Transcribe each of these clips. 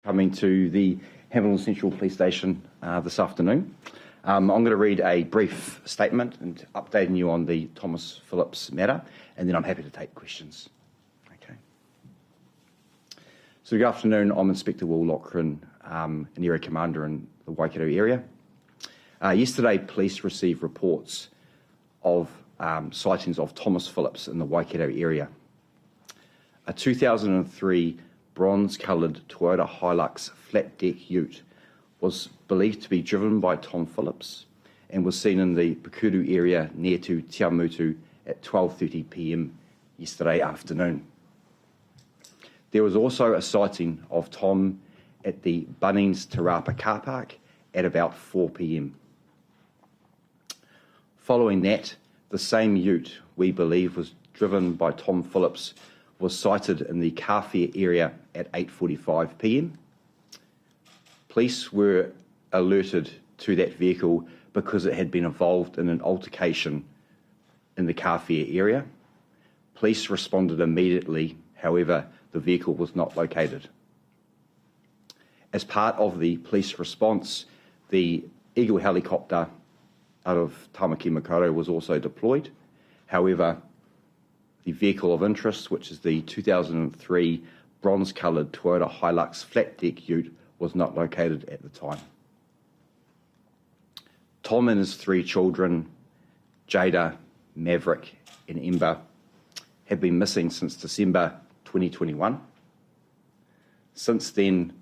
Coming to the Hamilton Central Police Station this afternoon. I'm going to read a brief statement and updating you on the Thomas Phillips matter, and then I'm happy to take questions. Okay. So good afternoon, I'm Inspector Will Loughrin, an area commander in the Waikato area. Yesterday, police received reports of sightings of Thomas Phillips in the Waikato area. A 2003 bronze-coloured Toyota Hilux flat-deck ute was believed to be driven by Tom Phillips and was seen in the Pukuru area near to Te Awamutu at 12:30 p.m. yesterday afternoon. There was also a sighting of Tom at the Bunnings Te Rapa car park at about 4 p.m. Following that, the same ute we believe was driven by Tom Phillips was sighted in the Kāwhia area at 8:45 p.m. Police were alerted to that vehicle because it had been involved in an altercation in the Kāwhia area. Police responded immediately, however, the vehicle was not located. As part of the police response, the Eagle helicopter out of Tamaki Marokopa was also deployed. However, the vehicle of interest, which is the 2003 bronze-coloured Toyota Hilux flat-deck ute, was not located at the time. Tom and his 3 children, Jada, Maverick and Ember, have been missing since December 2021. Since then,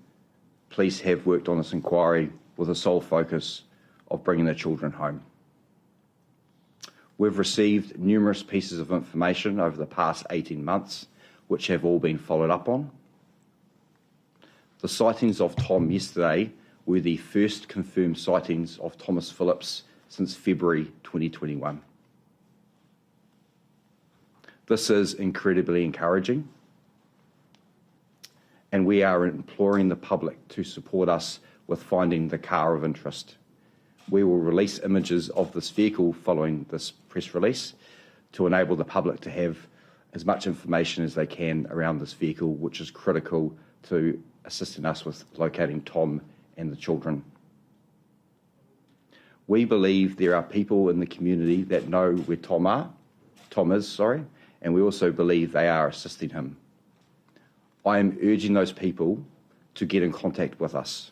police have worked on this inquiry with a sole focus of bringing the children home. We've received numerous pieces of information over the past 18 months, which have all been followed up on. The sightings of Tom yesterday were the first confirmed sightings of Thomas Phillips since February 2021. This is incredibly encouraging, and we are imploring the public to support us with finding the car of interest. We will release images of this vehicle following this press release to enable the public to have as much information as they can around this vehicle, which is critical to assisting us with locating Tom and the children. We believe there are people in the community that know where Tom is, and we also believe they are assisting him. I am urging those people to get in contact with us.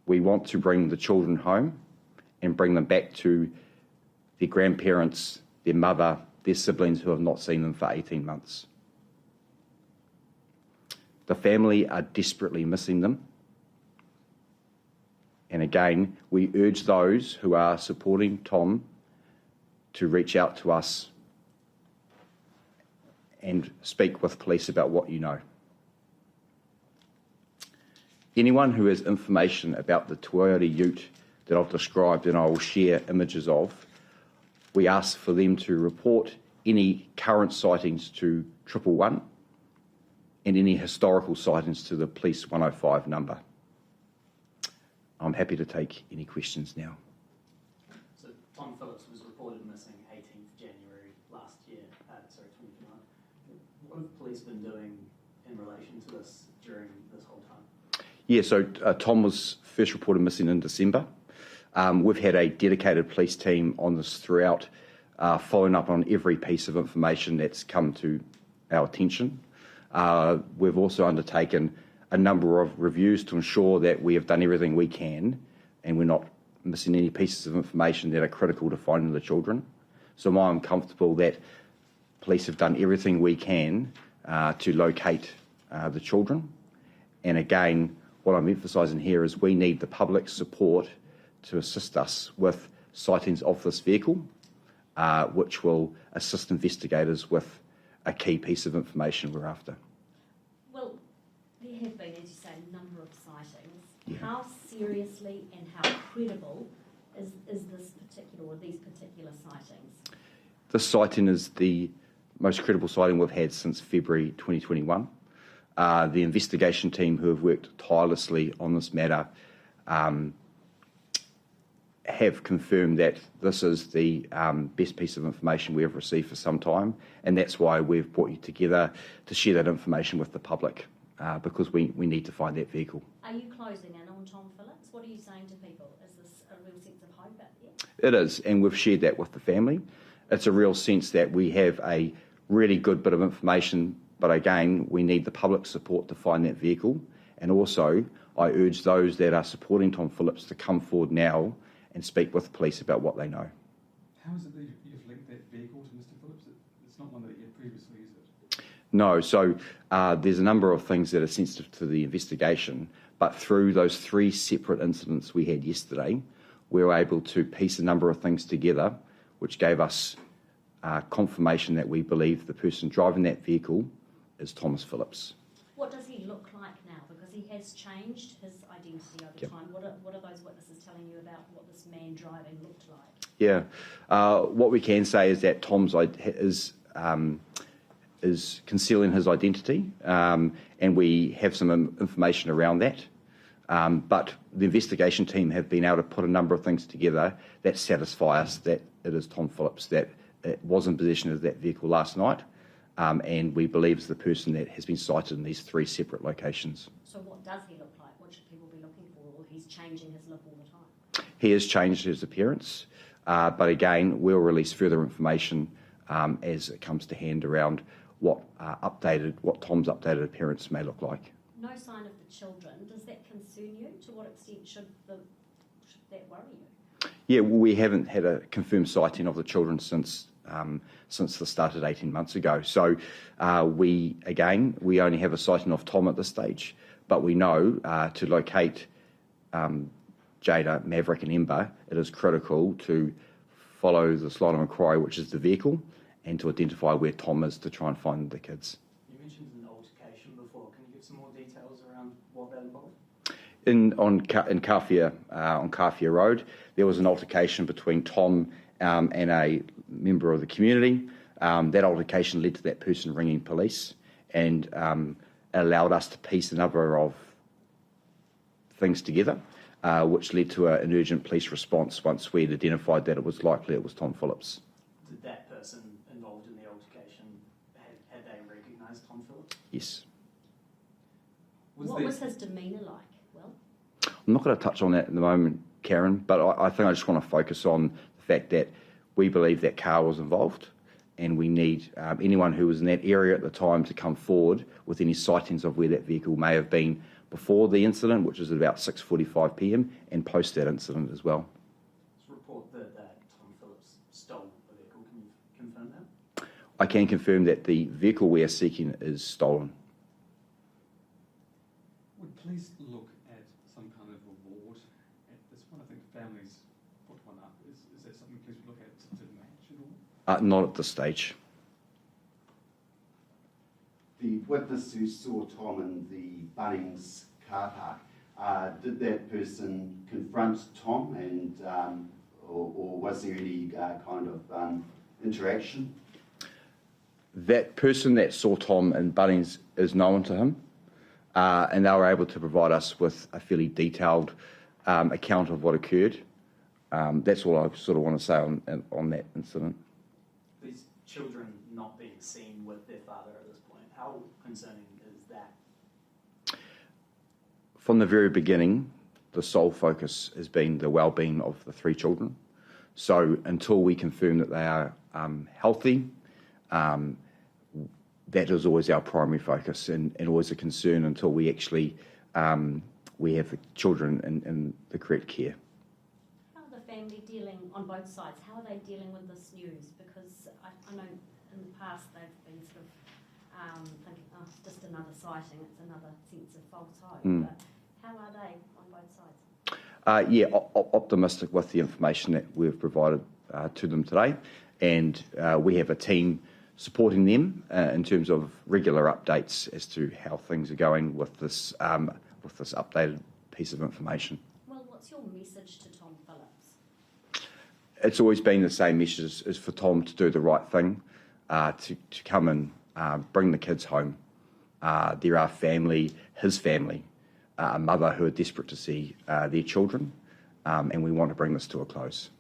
We want to bring the children home and bring them back to their grandparents, their mother, their siblings who have not seen them for 18 months. The family are desperately missing them. And again, we urge those who are supporting Tom to reach out to us and speak with police about what you know. Anyone who has information about the Toyota ute that I've described and I will share images of, we ask for them to report any current sightings to 111 and any historical sightings to the Police 105 number. I'm happy to take any questions now. So Tom Phillips was reported missing 18th January last year, 2021. What have police been doing in relation to this during this whole time? Yeah, so Tom was first reported missing in December. We've had a dedicated police team on this throughout, following up on every piece of information that's come to our attention. We've also undertaken a number of reviews to ensure that we have done everything we can and we're not missing any pieces of information that are critical to finding the children. So I'm comfortable that police have done everything we can to locate the children. And again, what I'm emphasising here is we need the public's support to assist us with sightings of this vehicle, which will assist investigators with a key piece of information we're after. Well, there have been, as you say, a number of sightings. Yeah. How seriously and how credible is this particular or these particular sightings? This sighting is the most credible sighting we've had since February 2021. The investigation team who have worked tirelessly on this matter have confirmed that this is the best piece of information we have received for some time, and that's why we've brought you together to share that information with the public. because we need to find that vehicle. Are you closing in on Tom Phillips? What are you saying to people? Is this a real sense of hope out there? It is, and we've shared that with the family. It's a real sense that we have a really good bit of information, but again, we need the public support to find that vehicle. And also, I urge those that are supporting Tom Phillips to come forward now and speak with the police about what they know. How is it that you've linked that vehicle to Mr. Phillips? It's not one that you had previously, is it? No, so there's a number of things that are sensitive to the investigation, but through those 3 separate incidents we had yesterday, we were able to piece a number of things together, which gave us confirmation that we believe the person driving that vehicle is Thomas Phillips. What does he look like now? Because he has changed his identity over time. What are those witnesses telling you about what this man driving looked like? Yeah, what we can say is that Tom's is concealing his identity, and we have some information around that. But the investigation team have been able to put a number of things together that satisfy us that it is Tom Phillips that was in possession of that vehicle last night, and we believe is the person that has been sighted in these 3 separate locations. So what does he look like? What should people be looking for? Or he's changing his look all the time? He has changed his appearance, but again, we'll release further information as it comes to hand around what Tom's updated appearance may look like. No sign of the children. Does that concern you? To what extent should that worry you? Yeah, well, we haven't had a confirmed sighting of the children since the start of 18 months ago. So we only have a sighting of Tom at this stage, but we know to locate Jada, Maverick and Ember, it is critical to follow the line of inquiry, which is the vehicle, and to identify where Tom is to try and find the kids. You mentioned an altercation before. Can you give some more details around what that involved? On Kāwhia Road, there was an altercation between Tom and a member of the community. That altercation led to that person ringing police, and allowed us to piece a number of things together, which led to an urgent police response once we had identified that it was likely it was Tom Phillips. Did that person involved in the altercation, had they recognised Tom Phillips? Yes. What was his demeanour like, Will? I'm not going to touch on that at the moment, Karen, but I think I just want to focus on the fact that we believe that car was involved, and we need anyone who was in that area at the time to come forward with any sightings of where that vehicle may have been before the incident, which was at about 6:45 p.m, and post that incident as well. It's a report that Tom Phillips stole the vehicle. Can you confirm that? I can confirm that the vehicle we are seeking is stolen. Would police look at some kind of reward at this one? I think families put one up. Is that something police would look at to match at all? Not at this stage. The witness who saw Tom in the Bunnings car park, did that person confront Tom, and or was there any kind of interaction? That person that saw Tom in Bunnings is known to him, and they were able to provide us with a fairly detailed account of what occurred. That's all I sort of want to say on that incident. These children not being seen with their father at this point, how concerning is that? From the very beginning, the sole focus has been the well-being of the 3 children. So until we confirm that they are healthy, that is always our primary focus, and always a concern until we actually we have the children in the correct care. How are the family dealing on both sides? How are they dealing with this news? Because I know in the past they've been sort of thinking, oh, it's just another sighting, it's another sense of false hope. But how are they on both sides? Optimistic with the information that we've provided to them today, and we have a team supporting them in terms of regular updates as to how things are going with this updated piece of information. Well, what's your message to Tom Phillips? It's always been the same message, is for Tom to do the right thing, to come and bring the kids home. There are his family, a mother who are desperate to see their children, and we want to bring this to a close.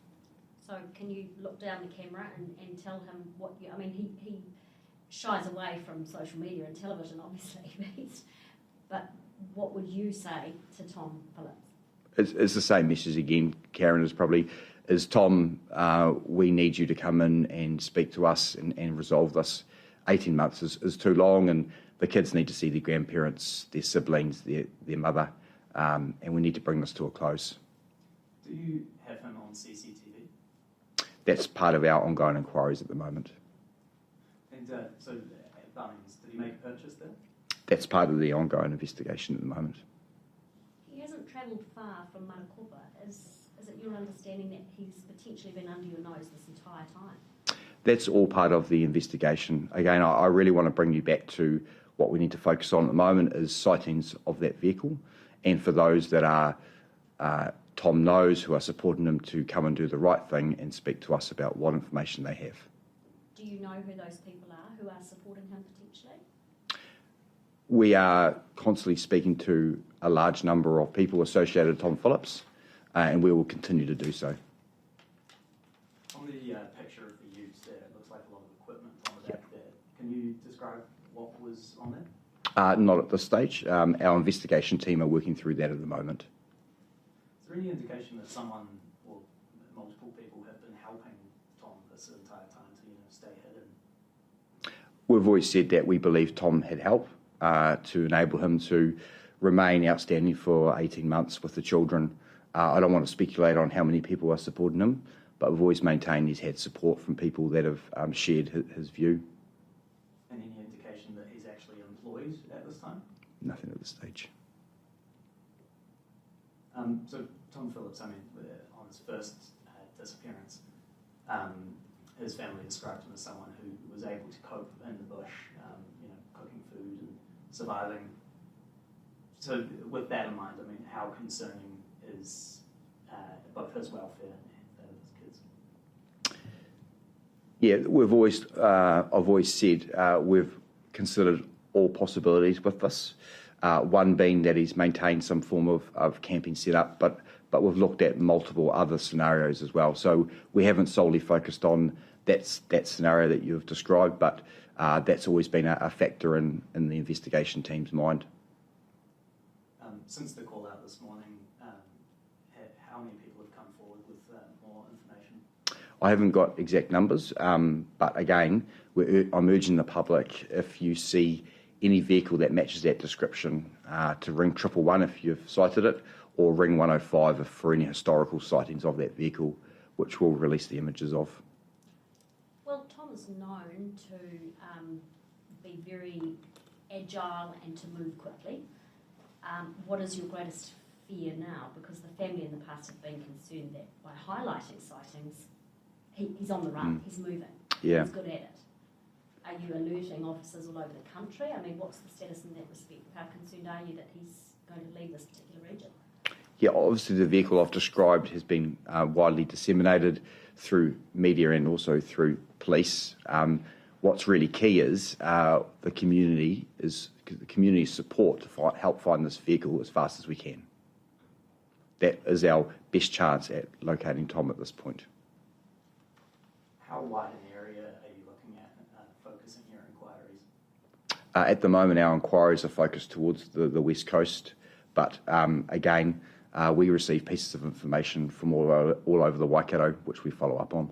So can you look down the camera and tell him what you... I mean, he shies away from social media and television, obviously. But what would you say to Tom Phillips? It's the same message again, Karen, is Tom, we need you to come in and speak to us and resolve this. 18 months is too long, and the kids need to see their grandparents, their siblings, their mother, and we need to bring this to a close. Do you have him on CCTV? That's part of our ongoing inquiries at the moment. And so at Bunnings, did he make a purchase there? That's part of the ongoing investigation at the moment. He hasn't travelled far from Marokopa. Is it your understanding that he's potentially been under your nose this entire time? That's all part of the investigation. Again, I really want to bring you back to what we need to focus on at the moment is sightings of that vehicle, and for those that are Tom knows who are supporting him to come and do the right thing and speak to us about what information they have. Do you know who those people are who are supporting him potentially? We are constantly speaking to a large number of people associated with Tom Phillips, and we will continue to do so. On the picture of the utes there, it looks like a lot of equipment on the back there. Can you describe what was on there? Not at this stage. Our investigation team are working through that at the moment. Is there any indication that someone or multiple people have been helping Tom this entire time to stay hidden? We've always said that we believe Tom had help to enable him to remain outstanding for 18 months with the children. I don't want to speculate on how many people are supporting him, but we've always maintained he's had support from people that have shared his view. And any indication that he's actually employed at this time? Nothing at this stage. So Tom Phillips, on his first disappearance, his family described him as someone who was able to cope in the bush, cooking food and surviving. So with that in mind, how concerning is both his welfare and that of his kids? Yeah, I've always said we've considered all possibilities with this. One being that he's maintained some form of camping setup, but we've looked at multiple other scenarios as well. So we haven't solely focused on that scenario that you've described, but that's always been a factor in the investigation team's mind. Since the call out this morning, how many people have come forward with more information? I haven't got exact numbers, but again, I'm urging the public, if you see any vehicle that matches that description, to ring 111 if you've sighted it, or ring 105 for any historical sightings of that vehicle, which we'll release the images of. Well, Tom is known to be very agile and to move quickly. What is your greatest fear now? Because the family in the past have been concerned that by highlighting sightings, he's on the run, he's moving, Yeah. he's good at it. Are you alerting officers all over the country? What's the status in that respect? How concerned are you that he's going to leave this particular region? Yeah, obviously the vehicle I've described has been widely disseminated through media and also through police. What's really key is the community support to help find this vehicle as fast as we can. That is our best chance at locating Tom at this point. How wide an area are you looking at focusing your inquiries? At the moment, our inquiries are focused towards the West Coast, but again, we receive pieces of information from all over the Waikato, which we follow up on.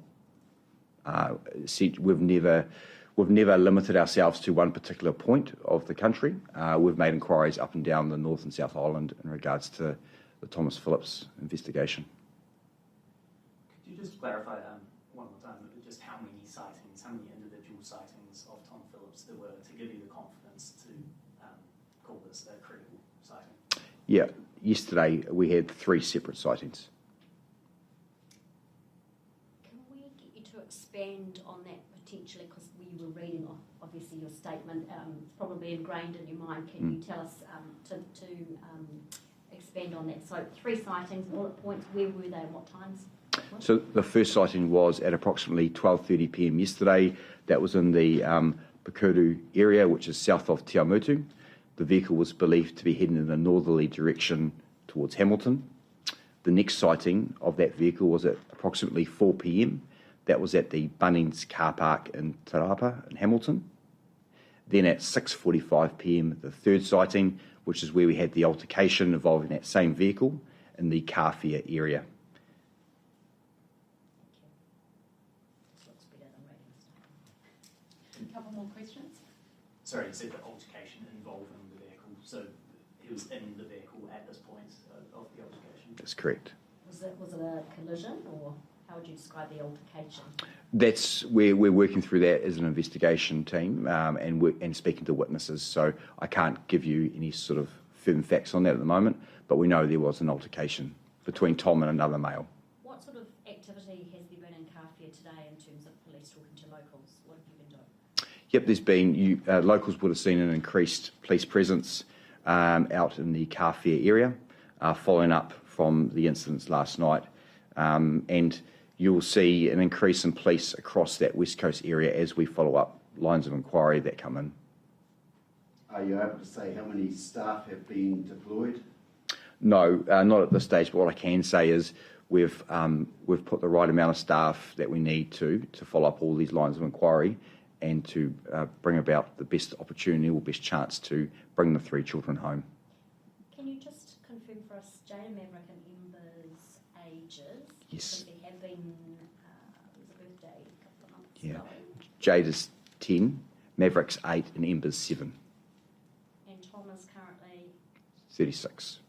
We've never limited ourselves to one particular point of the country. We've made inquiries up and down the North and South Island in regards to the Thomas Phillips investigation. Could you just clarify one more time just how many sightings, how many individual sightings of Tom Phillips there were to give you the confidence to call this a credible sighting? Yeah, yesterday we had 3 separate sightings. Can we get you to expand on that potentially, because we were reading off, obviously, your statement, it's probably ingrained in your mind. Can you tell us to expand on that? So 3 sightings, bullet points, where were they and what times? So the first sighting was at approximately 12:30 p.m. yesterday. That was in the Pukeru area, which is south of Te Amutu. The vehicle was believed to be heading in a northerly direction towards Hamilton. The next sighting of that vehicle was at approximately 4 p.m. That was at the Bunnings car park in Te Rapa in Hamilton. Then at 6:45 p.m, the third sighting, which is where we had the altercation involving that same vehicle in the Kāwhia area. Looks better than reading stuff. A couple more questions. Sorry, you said the altercation involving the vehicle, so he was in the vehicle at this point of the altercation? That's correct. Was it a collision, or how would you describe the altercation? That's where we're working through that as an investigation team and speaking to witnesses. So I can't give you any sort of firm facts on that at the moment, but we know there was an altercation between Tom and another male. What sort of activity has there been in Kāwhia today in terms of police talking to locals? What have you been doing? Yep, there's been, locals would have seen an increased police presence out in the Kāwhia area, following up from the incidents last night. And you'll see an increase in police across that West Coast area as we follow up lines of inquiry that come in. Are you able to say how many staff have been deployed? No, not at this stage, but what I can say is we've put the right amount of staff that we need to follow up all these lines of inquiry and to bring about the best opportunity or best chance to bring the 3 children home. Can you just confirm for us Jada, Maverick and Ember's ages? Yes. Because there have been, there was a birthday a couple of months Yeah. ago. Jada's 10, Maverick's 8 and Ember's 7. And Tom is currently 36.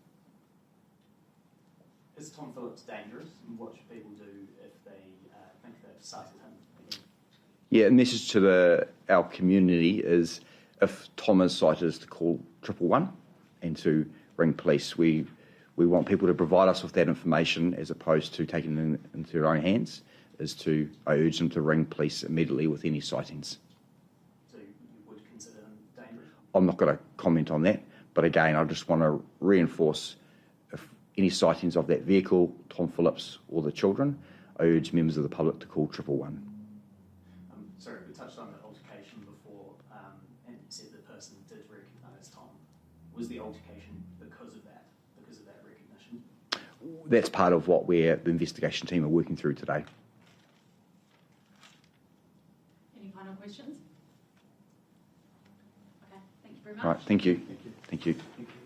Is Tom Phillips dangerous, and what should people do if they think they've sighted him again? Yeah, a message to our community is if Tom is sighted is to call 111 and to ring police. We want people to provide us with that information as opposed to taking it into their own hands. I urge them to ring police immediately with any sightings. So you would consider him dangerous? I'm not going to comment on that, but again, I just want to reinforce if any sightings of that vehicle, Tom Phillips or the children, I urge members of the public to call 111. Sorry, we touched on the altercation before, and you said the person did recognise Tom. Was the altercation because of that recognition? That's part of what the investigation team are working through today. Any final questions? Okay, thank you very much. All right, thank you. Thank you. Thank you. Thank you.